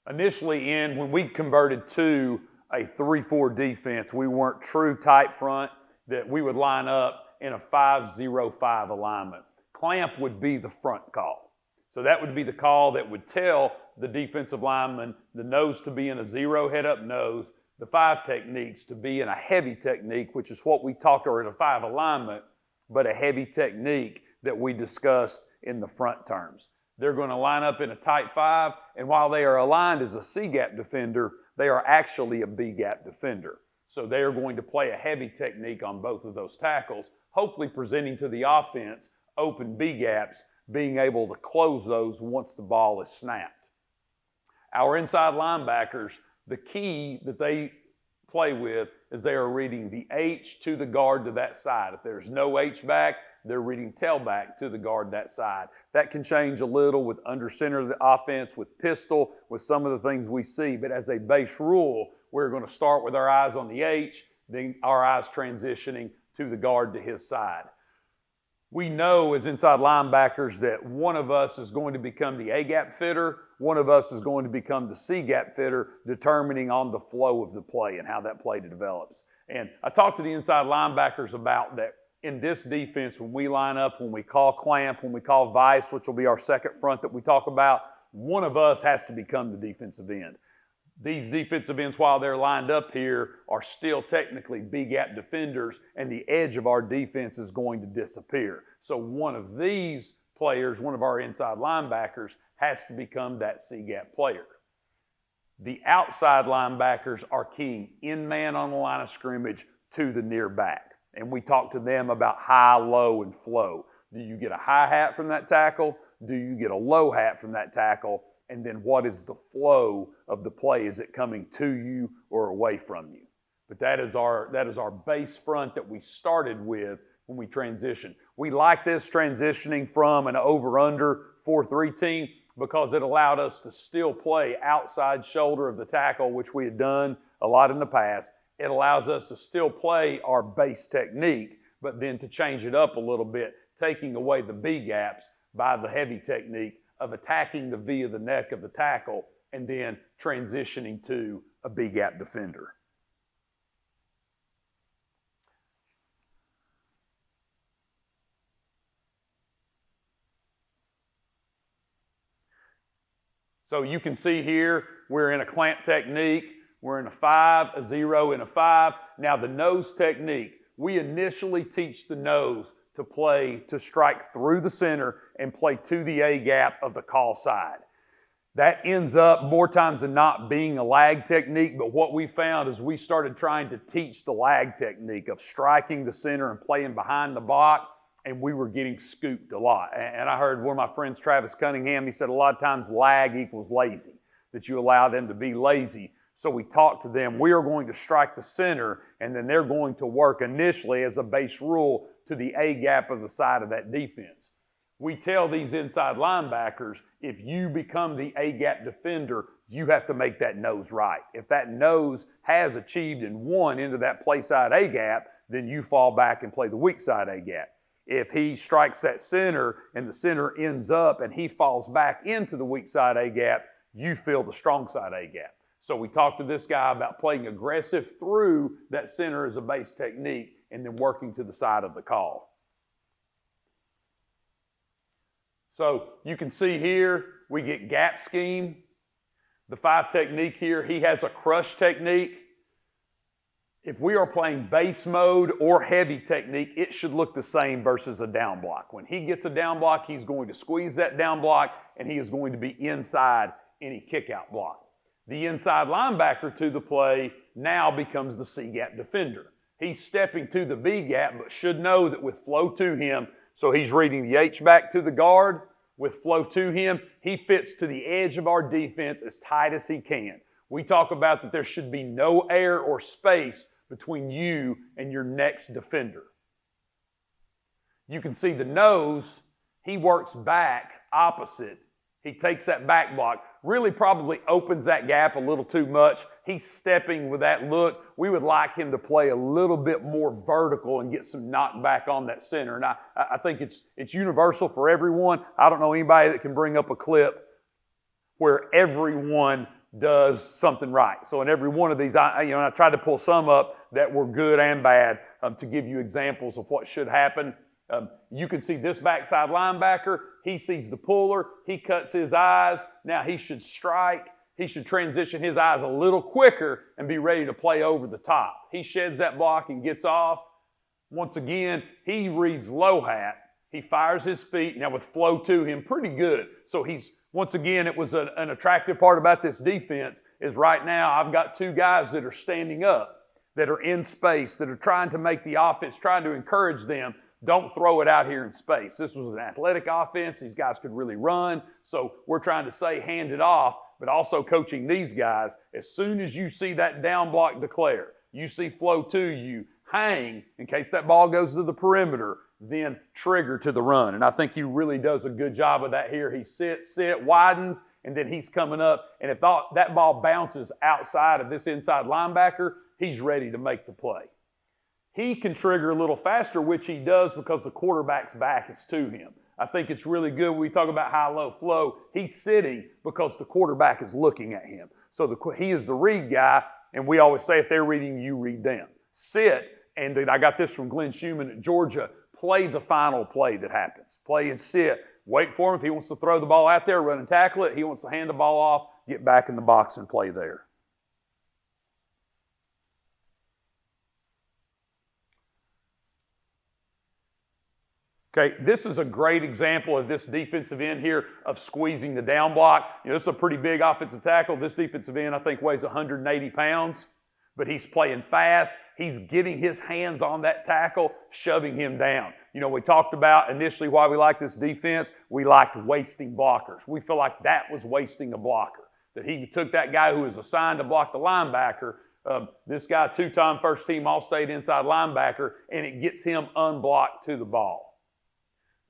Initially when we converted to a 3-4 defense, we weren't true tight front, that we would line up in a 5-0-5 alignment. Clamp would be the front call. So that would be the call that would tell the defensive lineman the nose to be in a 0 head-up nose, the 5 techniques to be in a heavy technique, which is what we talked about in a 5 alignment, but a heavy technique that we discussed in the front terms. They're going to line up in a tight 5, and while they are aligned as a C-gap defender, they are actually a B-gap defender. So they are going to play a heavy technique on both of those tackles, hopefully presenting to the offense open B-gaps, being able to close those once the ball is snapped. Our inside linebackers, the key that they play with is they are reading the H to the guard to that side. If there's no H back, they're reading tailback to the guard that side. That can change a little with under center of the offense, with pistol, with some of the things we see. But as a base rule, we're going to start with our eyes on the H, then our eyes transitioning to the guard to his side. We know as inside linebackers that one of us is going to become the A-gap fitter, one of us is going to become the C-gap fitter, determining on the flow of the play and how that play develops. And I talked to the inside linebackers about that in this defense, when we line up, when we call clamp, when we call vice, which will be our second front that we talk about, one of us has to become the defensive end. These defensive ends, while they're lined up here, are still technically B-gap defenders, and the edge of our defense is going to disappear. So one of these players, one of our inside linebackers, has to become that C-gap player. The outside linebackers are keying in man on the line of scrimmage to the near back. And we talk to them about high, low, and flow. Do you get a high hat from that tackle? Do you get a low hat from that tackle? And then what is the flow of the play? Is it coming to you or away from you? But that is our base front that we started with when we transitioned. We like this transitioning from an over-under 4-3 team because it allowed us to still play outside shoulder of the tackle, which we had done a lot in the past. It allows us to still play our base technique, but then to change it up a little bit, taking away the B gaps by the heavy technique of attacking the V of the neck of the tackle and then transitioning to a B gap defender. So you can see here, we're in a clamp technique. We're in a 5, a 0, and a 5. Now the nose technique, we initially teach the nose to strike through the center and play to the A gap of the call side. That ends up more times than not being a lag technique, but what we found is we started trying to teach the lag technique of striking the center and playing behind the block, and we were getting scooped a lot. And I heard one of my friends, Travis Cunningham, he said a lot of times lag equals lazy, that you allow them to be lazy. So we talked to them, we are going to strike the center, and then they're going to work initially as a base rule to the A gap of the side of that defense. We tell these inside linebackers, if you become the A gap defender, you have to make that nose right. If that nose has achieved and won into that play side A gap, then you fall back and play the weak side A gap. If he strikes that center and the center ends up and he falls back into the weak side A gap, you fill the strong side A gap. So we talked to this guy about playing aggressive through that center as a base technique and then working to the side of the call. So you can see here, we get gap scheme. The 5 technique here, he has a crush technique. If we are playing base mode or heavy technique, it should look the same versus a down block. When he gets a down block, he's going to squeeze that down block and he is going to be inside any kick out block. The inside linebacker to the play now becomes the C-gap defender. He's stepping to the B gap, but should know that with flow to him, so he's reading the H back to the guard. With flow to him, he fits to the edge of our defense as tight as he can. We talk about that there should be no air or space between you and your next defender. You can see the nose, he works back opposite. He takes that back block, really probably opens that gap a little too much. He's stepping with that look. We would like him to play a little bit more vertical and get some knockback on that center. And I think it's universal for everyone. I don't know anybody that can bring up a clip where everyone does something right. So in every one of these, I tried to pull some up that were good and bad to give you examples of what should happen. You can see this backside linebacker. He sees the puller. He cuts his eyes. Now he should strike. He should transition his eyes a little quicker and be ready to play over the top. He sheds that block and gets off. Once again, he reads low hat. He fires his feet. Now with flow to him, pretty good. So once again, it was an attractive part about this defense is right now I've got two guys that are standing up, that are in space, that are trying to make the offense, trying to encourage them. Don't throw it out here in space. This was an athletic offense. These guys could really run. So we're trying to say hand it off, but also coaching these guys. As soon as you see that down block declare, you see flow to you, hang in case that ball goes to the perimeter, then trigger to the run. And I think he really does a good job of that here. He sits, widens, and then he's coming up. And if that ball bounces outside of this inside linebacker, he's ready to make the play. He can trigger a little faster, which he does because the quarterback's back is to him. I think it's really good when we talk about high-low flow. He's sitting because the quarterback is looking at him. So he is the read guy, and we always say if they're reading, you read them. Sit, and I got this from Glenn Schumann at Georgia, play the final play that happens. Play and sit. Wait for him. If he wants to throw the ball out there, run and tackle it. He wants to hand the ball off, get back in the box and play there. Okay, this is a great example of this defensive end here of squeezing the down block. This is a pretty big offensive tackle. This defensive end, I think, weighs 180 pounds, but he's playing fast. He's getting his hands on that tackle, shoving him down. We talked about initially why we like this defense. We liked wasting blockers. We feel like that was wasting a blocker, that he took that guy who was assigned to block the linebacker, this guy, two-time first-team All-State inside linebacker, and it gets him unblocked to the ball.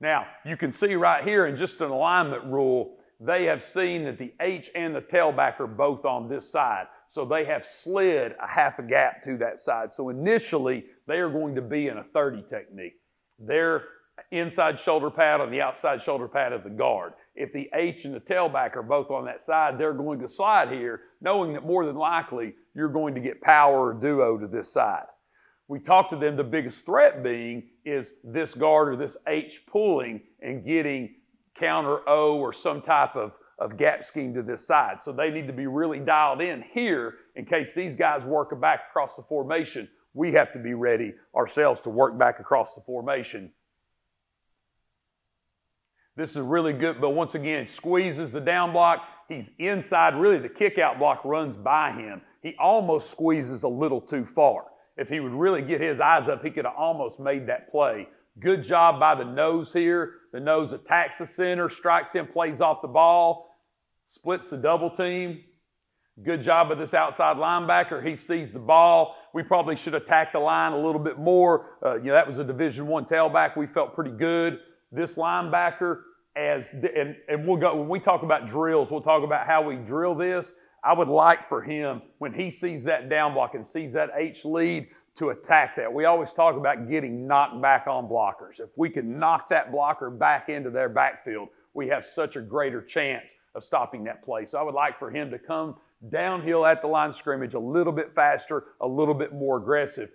Now, you can see right here in just an alignment rule, they have seen that the H and the tailback are both on this side. So they have slid a half a gap to that side. So initially, they are going to be in a 30 technique. Their inside shoulder pad on the outside shoulder pad of the guard. If the H and the tailback are both on that side, they're going to slide here, knowing that more than likely, you're going to get power or duo to this side. We talked to them, the biggest threat being is this guard or this H pulling and getting counter O or some type of gap scheme to this side. So they need to be really dialed in here in case these guys work back across the formation. We have to be ready ourselves to work back across the formation. This is really good, but once again, squeezes the down block. He's inside. Really, the kick out block runs by him. He almost squeezes a little too far. If he would really get his eyes up, he could have almost made that play. Good job by the nose here. The nose attacks the center, strikes him, plays off the ball, splits the double team. Good job of this outside linebacker. He sees the ball. We probably should attack the line a little bit more. That was a Division I tailback. We felt pretty good. This linebacker, and we'll go, when we talk about drills, we'll talk about how we drill this. I would like for him, when he sees that down block and sees that H lead, to attack that. We always talk about getting knocked back on blockers. If we can knock that blocker back into their backfield, we have such a greater chance of stopping that play. So I would like for him to come downhill at the line of scrimmage a little bit faster, a little bit more aggressive.